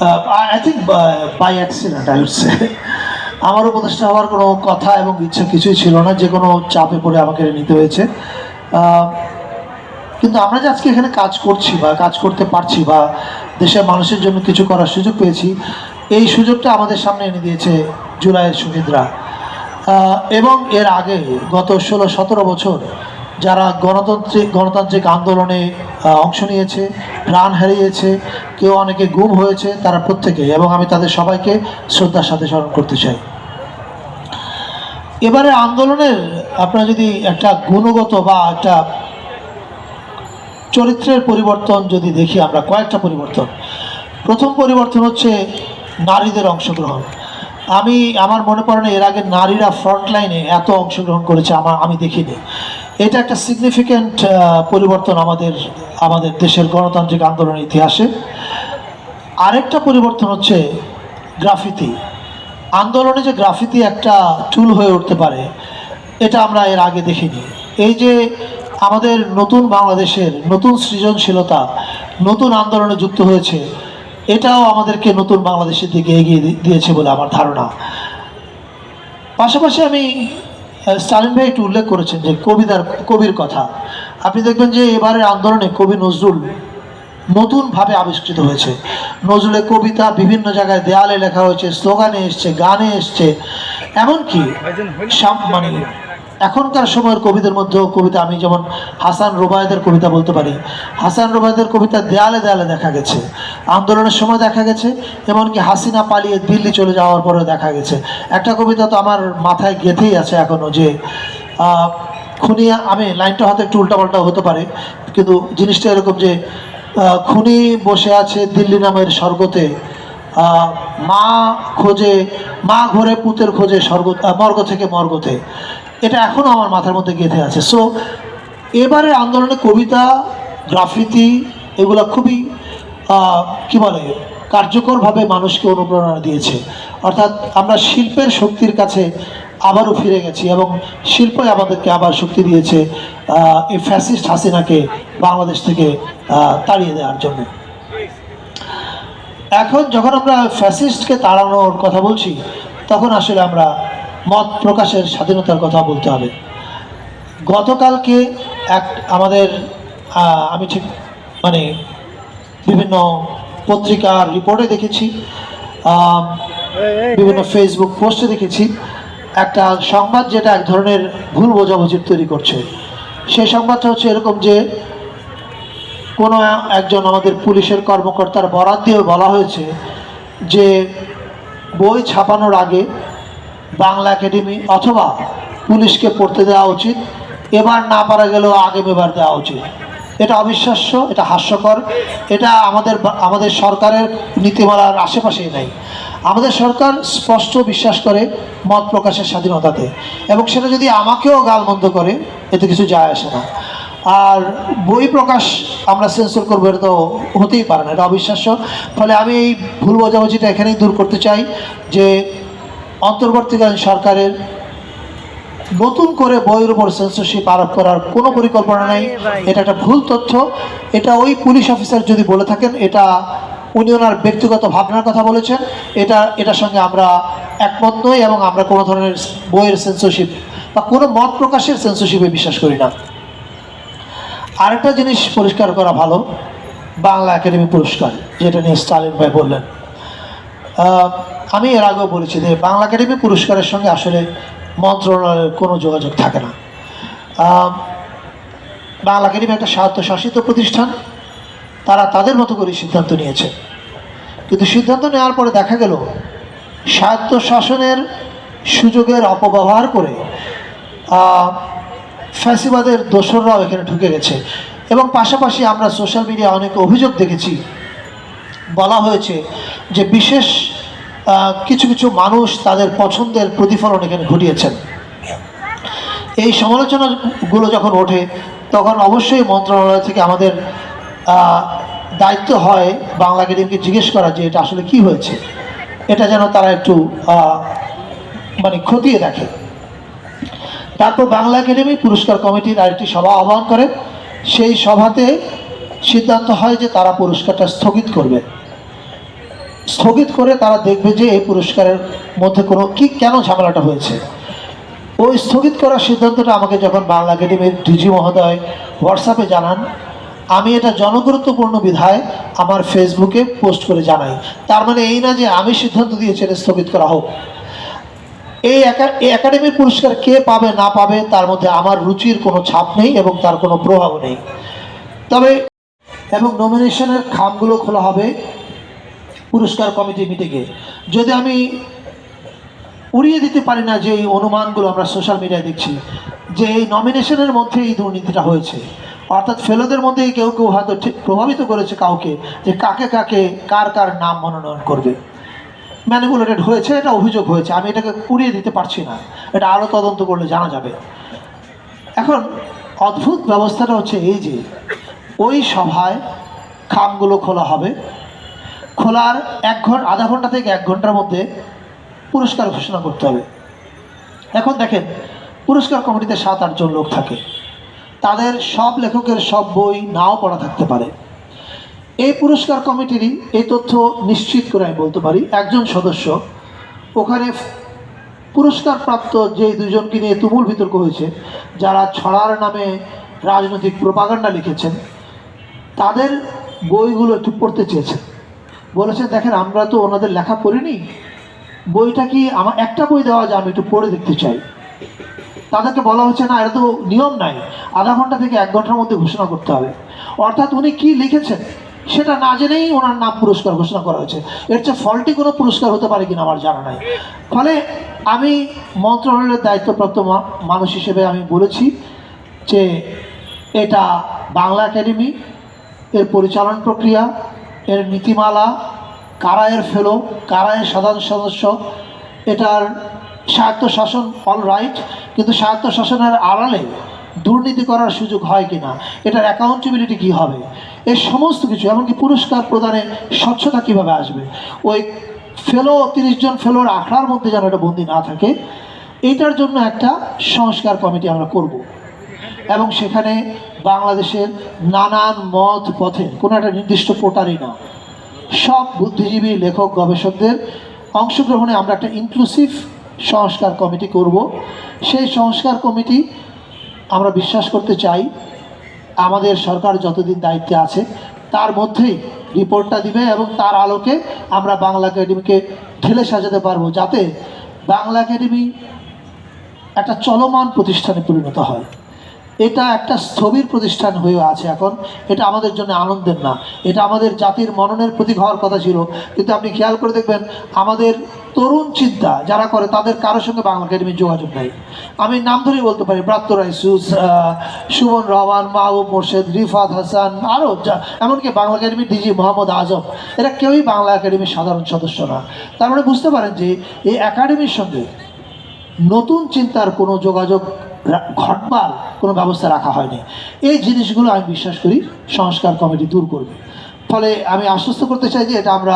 I think by accident I would say. আমার উপদেষ্টা হওয়ার কোনো কথা এবং ইচ্ছা কিছুই ছিল না, যে কোনো চাপে পড়ে আমাকে নিতে হয়েছে। কিন্তু আমরা যে আজকে এখানে কাজ করছি বা কাজ করতে পারছি বা দেশের মানুষের জন্য কিছু করার সুযোগ পেয়েছি, এই সুযোগটা আমাদের সামনে এনে দিয়েছে জুলাইয়ের শহীদরা। এবং এর আগে গত 16-17 বছর যারা গণতান্ত্রিক আন্দোলনে অংশ নিয়েছে, প্রাণ হারিয়েছে, কেউ অনেকে গুম হয়েছে, তারা প্রত্যেকেই, এবং আমি তাদের সবাইকে শ্রদ্ধার সাথে স্মরণ করতে চাই। এবারে আন্দোলনের আপনারা যদি একটা গুণগত বা একটা চরিত্রের পরিবর্তন যদি দেখি, আমরা কয়েকটা পরিবর্তন। প্রথম পরিবর্তন হচ্ছে নারীদের অংশগ্রহণ। আমার মনে পড়ে না এর আগে নারীরা ফ্রন্টলাইনে এত অংশগ্রহণ করেছে আমি দেখিনি। এটা একটা সিগনিফিক্যান্ট পরিবর্তন আমাদের দেশের গণতান্ত্রিক আন্দোলনের ইতিহাসে। আরেকটা পরিবর্তন হচ্ছে গ্রাফিতি। আন্দোলনে যে গ্রাফিতি একটা টুল হয়ে উঠতে পারে, এটা আমরা এর আগে দেখিনি। এই যে আমাদের নতুন বাংলাদেশের নতুন সৃজনশীলতা নতুন আন্দোলনে যুক্ত হয়েছে, এটাও আমাদেরকে নতুন বাংলাদেশের দিকে এগিয়ে দিয়েছে বলে আমার ধারণা। পাশাপাশি আমি স্টালিন ভাই একটু উল্লেখ করেছেন যে কবির কথা। আপনি দেখবেন যে এবারের আন্দোলনে কবি নজরুল নতুনভাবে আবিষ্কৃত হয়েছে। নজরুলের কবিতা বিভিন্ন জায়গায় দেয়ালে লেখা হয়েছে, স্লোগানে এসছে, গানে এসছে, এমনকি মানে এখনকার সময়ের কবিদের মধ্যেও কবিতা, আমি যেমন হাসান রুবায়েদের কবিতা বলতে পারি। হাসান রুবায়েদের কবিতা দেয়ালে দেয়ালে দেখা গেছে, আন্দোলনের সময় দেখা গেছে, এমনকি হাসিনা পালিয়ে দিল্লি চলে যাওয়ার পরেও দেখা গেছে। একটা কবিতা তো আমার মাথায় গেঁথেই আছে এখনও, যে খুনি, আমি লাইনটা হয়তো একটু উল্টাপাল্টা হতে পারে, কিন্তু জিনিসটা এরকম যে খুনি বসে আছে দিল্লি নামের স্বর্গতে, মা ঘরে পুতের খোঁজে মর্গ থেকে মর্গতে। এটা এখনও আমার মাথার মধ্যে গেঁথে আছে। সো এবারের আন্দোলনে কবিতা, গ্রাফিতি এগুলো খুবই কি বলে কার্যকরভাবে মানুষকে অনুপ্রেরণা দিয়েছে। অর্থাৎ আমরা শিল্পের শক্তির কাছে আবারও ফিরে গেছি, এবং শিল্পই আমাদেরকে আবার শক্তি দিয়েছে এই ফ্যাসিস্ট হাসিনাকে বাংলাদেশ থেকে তাড়িয়ে দেওয়ার জন্য। এখন যখন আমরা ফ্যাসিস্টকে তাড়ানোর কথা বলছি, তখন আসলে আমরা মত প্রকাশের স্বাধীনতার কথা বলতে হবে। গতকালকে আমাদের আমি ঠিক মানে বিভিন্ন পত্রিকার রিপোর্টে দেখেছি, বিভিন্ন ফেসবুক পোস্টে দেখেছি একটা সংবাদ, যেটা এক ধরনের ভুল বোঝাবুঝির তৈরি করছে। সেই সংবাদটা হচ্ছে এরকম যে কোনো একজন আমাদের পুলিশের কর্মকর্তার বরাত দিয়ে বলা হয়েছে যে বই ছাপানোর আগে বাংলা একাডেমি অথবা পুলিশকে পড়তে দেওয়া উচিত, এবার না পারা গেলেও আগামীবার দেওয়া উচিত। এটা অবিশ্বাস্য, এটা হাস্যকর, এটা আমাদের সরকারের নীতিমালার আশেপাশেই নাই। আমাদের সরকার স্পষ্ট বিশ্বাস করে মত প্রকাশের স্বাধীনতাতে, এবং সেটা যদি আমাকেও গালমন্দ করে এতে কিছু যায় আসে না। আর বই প্রকাশ আমরা সেন্সর করবো, এটা তো হতেই পারে না, এটা অবিশ্বাস্য। ফলে আমি এই ভুল বোঝাবুঝিটা এখানেই দূর করতে চাই যে অন্তর্বর্তীকালীন সরকারের নতুন করে বইয়ের উপর সেন্সরশিপ আরোপ করার কোনো পরিকল্পনা নেই। এটা একটা ভুল তথ্য। এটা ওই পুলিশ অফিসার যদি বলে থাকেন, এটা উনি ওনার ব্যক্তিগত ভাবনার কথা বলেছেন, এটার সঙ্গে আমরা একমত নই, এবং আমরা কোনো ধরনের বইয়ের সেন্সরশিপ বা কোনো মত প্রকাশের সেন্সরশিপে বিশ্বাস করি না। আরেকটা জিনিস পরিষ্কার করা ভালো, বাংলা একাডেমি পুরস্কার যেটা নিয়ে স্টালিন ভাই বললেন, আমি এর আগেও বলেছি যে বাংলা একাডেমি পুরস্কারের সঙ্গে আসলে মন্ত্রণালয়ের কোনো যোগাযোগ থাকে না। বাংলা একাডেমি একটা স্বায়ত্তশাসিত প্রতিষ্ঠান, তারা তাদের মতো করে সিদ্ধান্ত নিয়েছে। কিন্তু সিদ্ধান্ত নেওয়ার পরে দেখা গেল স্বায়ত্তশাসনের সুযোগের অপব্যবহার করে ফ্যাসিবাদের দোসররাও এখানে ঢুকে গেছে। এবং পাশাপাশি আমরা সোশ্যাল মিডিয়ায় অনেক অভিযোগ দেখেছি, বলা হয়েছে যে বিশেষ কিছু কিছু মানুষ তাদের পছন্দের প্রতিফলন এখানে ঘটিয়েছেন। এই সমালোচনাগুলো যখন ওঠে, তখন অবশ্যই মন্ত্রণালয় থেকে আমাদের দায়িত্ব হয় বাংলা একাডেমিকে জিজ্ঞেস করা যে এটা আসলে কি হয়েছে, এটা যেন তারা একটু মানে খতিয়ে দেখে। তারপর বাংলা একাডেমি পুরস্কার কমিটির আরেকটি সভা আহ্বান করে। সেই সভাতে সিদ্ধান্ত হয় যে তারা পুরস্কারটা স্থগিত করবে। স্থগিত করে তারা দেখবে যে এই পুরস্কারের মধ্যে কোনো কেন ঝামেলাটা হয়েছে। ওই স্থগিত করার সিদ্ধান্তটা আমাকে যখন বাংলা একাডেমির ডিজি মহোদয় হোয়াটসঅ্যাপে জানান, আমি এটা জনগুরুত্বপূর্ণ বিধায় আমার ফেসবুকে পোস্ট করে জানাই। তার মানে এই না যে আমি সিদ্ধান্ত দিয়েছি এটা স্থগিত করা হোক। এই একাডেমির পুরস্কার কে পাবে না পাবে তার মধ্যে আমার রুচির কোনো ছাপ নেই এবং তার কোনো প্রভাব নেই। তবে এবং নমিনেশনের খামগুলো খোলা হবে পুরস্কার কমিটি মিটিংয়ে। যদি আমি উড়িয়ে দিতে পারি না যে এই অনুমানগুলো আমরা সোশ্যাল মিডিয়ায় দেখছি যে এই নমিনেশনের মধ্যে এই দুর্নীতিটা হয়েছে, অর্থাৎ ফেলোদের মধ্যেই কেউ কেউ হয়তো ঠিক প্রভাবিত করেছে কাউকে যে কাকে কাকে কার কার নাম মনোনয়ন করবে, ম্যানিপুলেটেড হয়েছে, এটা অভিযোগ হয়েছে। আমি এটাকে উড়িয়ে দিতে পারছি না, এটা আরও তদন্ত করলে জানা যাবে। এখন অদ্ভুত ব্যবস্থাটা হচ্ছে এই যে ওই সভায় খামগুলো খোলা হবে, খোলার আধা ঘন্টা থেকে 1 ঘন্টার মধ্যে পুরস্কার ঘোষণা করতে হবে। এখন দেখেন, পুরস্কার কমিটিতে 7-8 জন লোক থাকে, তাদের সব লেখকের সব বই নাও পড়া থাকতে পারে। এই পুরস্কার কমিটিরই এই তথ্য নিশ্চিত করে আমি বলতে পারি, একজন সদস্য ওখানে পুরস্কারপ্রাপ্ত যে 2 জনকে নিয়ে তুমুল বিতর্ক হয়েছে, যারা ছড়ার নামে রাজনৈতিক প্রোপাগান্ডা লিখেছেন, তাদের বইগুলো একটু পড়তে চেয়েছেন। বলেছেন দেখেন আমরা তো ওনাদের লেখা পড়িনি, বইটা কি আমার একটা বই দেওয়া যায়, আমি একটু পড়ে দেখতে চাই। তাদেরকে বলা হচ্ছে না, এটা তো নিয়ম নাই, আধা ঘন্টা থেকে 1 ঘন্টার মধ্যে ঘোষণা করতে হবে। অর্থাৎ উনি কি লিখেছেন সেটা না জেনেই ওনার নাম পুরস্কার ঘোষণা করা হয়েছে। এর চেয়ে ফল্টি কোনো পুরস্কার হতে পারে কিনা আমার জানা নাই। ফলে আমি মন্ত্রণালয়ের দায়িত্বপ্রাপ্ত মানুষ হিসেবে আমি বলেছি যে এটা বাংলা একাডেমি, এর পরিচালন প্রক্রিয়া, এর নীতিমালা, কারা এর ফেলো, কারা এর সাধারণ সদস্য, এটার স্বায়ত্তশাসন অল রাইট, কিন্তু স্বায়ত্তশাসনের আড়ালে দুর্নীতি করার সুযোগ হয় কি না, এটার অ্যাকাউন্টেবিলিটি কী হবে, এই সমস্ত কিছু, এমনকি পুরস্কার প্রদানে স্বচ্ছতা কীভাবে আসবে, ওই ফেলো 30 জন ফেলোর আখড়ার মধ্যে যেন এটা বন্দি না থাকে, এইটার জন্য একটা সংস্কার কমিটি আমরা করব। এবং সেখানে বাংলাদেশের নানান মত পথে কোনো একটা নির্দিষ্ট কোটারই না, সব বুদ্ধিজীবী লেখক গবেষকদের অংশগ্রহণে আমরা একটা ইনক্লুসিভ সংস্কার কমিটি করব। সেই সংস্কার কমিটি আমরা বিশ্বাস করতে চাই আমাদের সরকার যতদিন দায়িত্বে আছে তার মধ্যেই রিপোর্টটা দিবে এবং তার আলোকে আমরা বাংলা একাডেমিকে ঢেলে সাজাতে পারবো, যাতে বাংলা একাডেমি একটা চলমান প্রতিষ্ঠানে পরিণত হয়। এটা একটা স্থবির প্রতিষ্ঠান হয়ে আছে এখন, এটা আমাদের জন্য আনন্দের না, এটা আমাদের জাতির মননের প্রতীক হওয়ার কথা ছিল। কিন্তু আপনি খেয়াল করে দেখবেন আমাদের তরুণ চিন্তা যারা করে তাদের কারোর সঙ্গে বাংলা একাডেমির যোগাযোগ নেই। আমি নাম ধরেই বলতে পারি, ব্রাত্য রায়, সুমন রহমান, মাহবুব মোর্শেদ, রিফাত হাসান, আরও এমনকি বাংলা একাডেমির ডিজি মোহাম্মদ আজম, এরা কেউই বাংলা একাডেমির সাধারণ সদস্য না। তার মানে বুঝতে পারেন যে এই একাডেমির সঙ্গে নতুন চিন্তার কোনো যোগাযোগ ঘটবার কোনো ব্যবস্থা রাখা হয়নি। এই জিনিসগুলো আমি বিশ্বাস করি সংস্কার কমিটি দূর করবে। ফলে আমি আশ্বস্ত করতে চাই যে এটা আমরা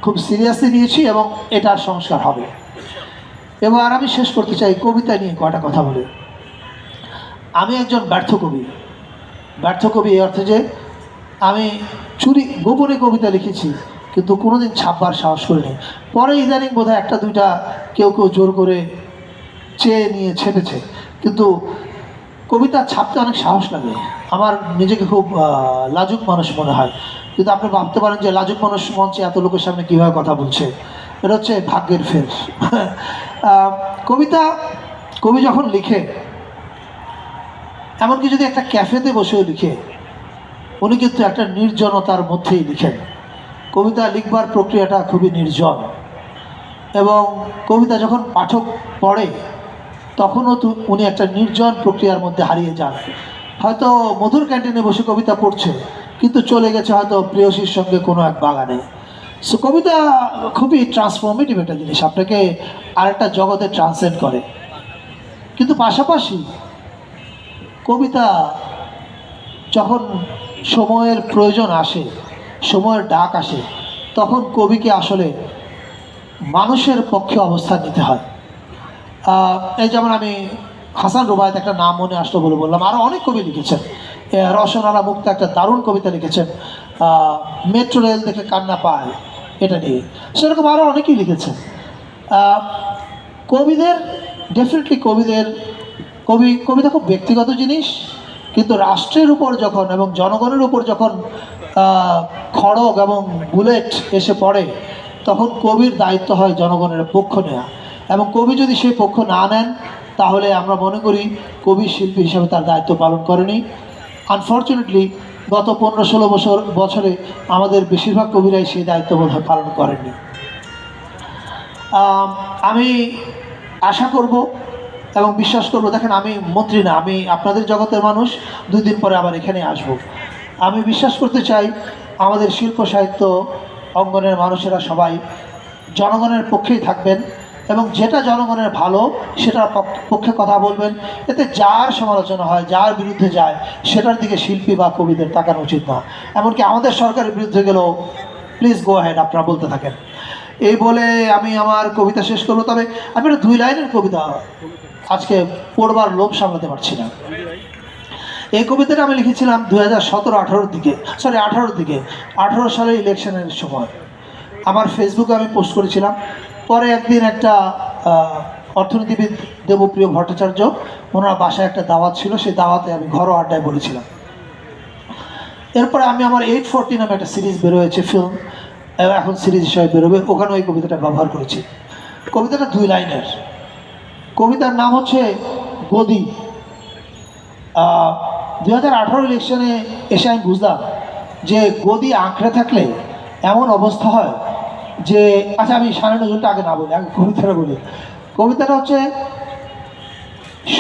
খুব সিরিয়াসলি নিয়েছি এবং এটার সংস্কার হবে। এবার আমি শেষ করতে চাই কবিতা নিয়ে কয়টা কথা বলে। আমি একজন ব্যর্থ কবি এই অর্থে যে আমি গোপনে কবিতা লিখেছি, কিন্তু কোনোদিন ছাপবার সাহস করিনি। পরে ইদানিং বোধহয় 1-2টা কেউ জোর করে চেয়ে নিয়ে ছেপেছে, কিন্তু কবিতা ছাপতে অনেক সাহস লাগে। আমার নিজেকে খুব লাজুক মানুষ মনে হয়, কিন্তু আপনি ভাবতে পারেন যে লাজুক মানুষ মঞ্চে এত লোকের সামনে কীভাবে কথা বলছে, এটা হচ্ছে ভাগ্যের ফের। কবি যখন লিখে, এমনকি যদি একটা ক্যাফেতে বসেও লিখে, উনি কিন্তু একটা নির্জনতার মধ্যেই লিখেন। কবিতা লিখবার প্রক্রিয়াটা খুবই নির্জন, এবং কবিতা যখন পাঠক পড়ে তখনও উনি একটা নির্জন প্রক্রিয়ার মধ্যে হারিয়ে যান। হয়তো মধুর ক্যান্টিনে বসে কবিতা পড়ছে, কিন্তু চলে গেছে হয়তো প্রেয়সীর সঙ্গে কোনো এক বাগানে। সো কবিতা খুবই ট্রান্সফর্মেটিভ একটা জিনিস, আপনাকে আরেকটা জগতে ট্রান্সেন্ড করে। কিন্তু পাশাপাশি কবিতা যখন সময়ের প্রয়োজন আসে, সময়ের ডাক আসে, তখন কবিকে আসলে মানুষের পক্ষে অবস্থান নিতে হয়। এই যেমন আমি হাসান রুবায়েত একটা নাম মনে আসলো বলে বললাম, আরও অনেক কবি লিখেছেন। রসনারা মুক্তা একটা দারুণ কবিতা লিখেছেন। মেট্রো রেল দেখে কান্না পায়, এটা নিয়ে সেরকম আরও অনেকেই লিখেছেন। কবিদের ডেফিনেটলি কবিতা খুব ব্যক্তিগত জিনিস, কিন্তু রাষ্ট্রের উপর যখন এবং জনগণের উপর যখন খড়গ এবং বুলেট এসে পড়ে, তখন কবির দায়িত্ব হয় জনগণের পক্ষ নেওয়া, এবং কবি যদি সেই পক্ষ না নেন তাহলে আমরা মনে করি কবি শিল্পী হিসাবে তার দায়িত্ব পালন করেনি। আনফর্চুনেটলি গত 15-16 বছরে আমাদের বেশিরভাগ কবিরাই সেই দায়িত্ব বোধহয় পালন করেননি। আমি আশা করব এবং বিশ্বাস করব, দেখেন আমি মন্ত্রী না, আমি আপনাদের জগতের মানুষ, 2 দিন পরে আবার এখানে আসব। আমি বিশ্বাস করতে চাই আমাদের শিল্প সাহিত্য অঙ্গনের মানুষেরা সবাই জনগণের পক্ষেই থাকবেন এবং যেটা জনগণের ভালো সেটার পক্ষে কথা বলবেন। এতে যার সমালোচনা হয়, যার বিরুদ্ধে যায়, সেটার দিকে শিল্পী বা কবিদের তাকানো উচিত না। এমনকি আমাদের সরকারের বিরুদ্ধে গেলেও প্লিজ গো হেড, আপনারা বলতে থাকেন। এই বলে আমি আমার কবিতা শেষ করবো। তবে আমি একটা 2 লাইনের কবিতা আজকে পড়বার লোভ সামলাতে পারছি না। এই কবিতাটা আমি লিখেছিলাম 2017-18 দিকে, 18 সালে ইলেকশনের সময় আমার ফেসবুকে আমি পোস্ট করেছিলাম। পরে একদিন একটা অর্থনীতিবিদ দেবপ্রিয় ভট্টাচার্য, ওনার বাসায় একটা দাওয়াত ছিল, সেই দাওয়াতে আমি ঘরোয়া আড্ডায় বলেছিলাম। এরপরে আমি আমার 840 নামে একটা সিরিজ বেরোয়েছে, ফিল্ম, এখন সিরিজ হিসাবে বেরোবে, ওখানে ওই কবিতাটা ব্যবহার করেছি। কবিতাটা 2 লাইনের। কবিতার নাম হচ্ছে গদি। 2018 ইলেকশনে এসে আমি বুঝলাম যে গদি আঁকড়ে থাকলে এমন অবস্থা হয় যে, আচ্ছা আমি শানে নজরুলটা আগে না বলি, আগে কবিতাটা বলি। কবিতাটা হচ্ছে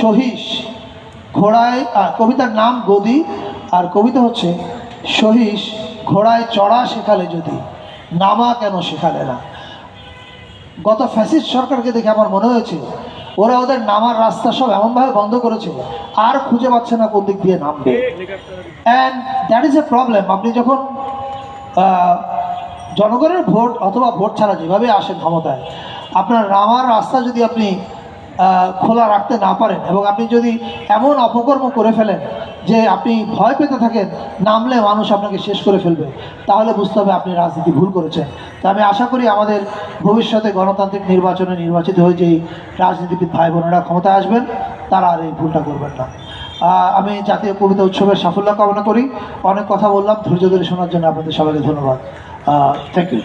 সহিস ঘোড়ায়, কবিতার নাম গদি, আর কবিতা হচ্ছে সহিস ঘোড়ায় চড়া শেখালে যদি, নামা কেন শেখালে না। গত ফ্যাসিস্ট সরকারকে দেখে আমার মনে হয়েছে ওরা ওদের নামার রাস্তা সব এমনভাবে বন্ধ করেছে আর খুঁজে পাচ্ছে না কোন দিক দিয়ে নামবে। And that is a problem. আপনি যখন জনগণের ভোট অথবা ভোট ছাড়া যেভাবে আসেন ক্ষমতায়, আপনার নামার রাস্তা যদি আপনি খোলা রাখতে না পারেন এবং আপনি যদি এমন অপকর্ম করে ফেলেন যে আপনি ভয় পেতে থাকেন নামলে মানুষ আপনাকে শেষ করে ফেলবে, তাহলে বুঝতে হবে আপনি রাজনীতি ভুল করেছেন। তা আমি আশা করি আমাদের ভবিষ্যতে গণতান্ত্রিক নির্বাচনে নির্বাচিত হয়ে যেই রাজনীতিবিদ ভাই বোনেরা ক্ষমতায় আসবেন, তারা আর এই ভুলটা করবেন না। আমি জাতীয় কবিতা উৎসবের সাফল্য কামনা করি। অনেক কথা বললাম, ধৈর্য ধরে শোনার জন্য আপনাদের সবাইকে ধন্যবাদ। Thank you.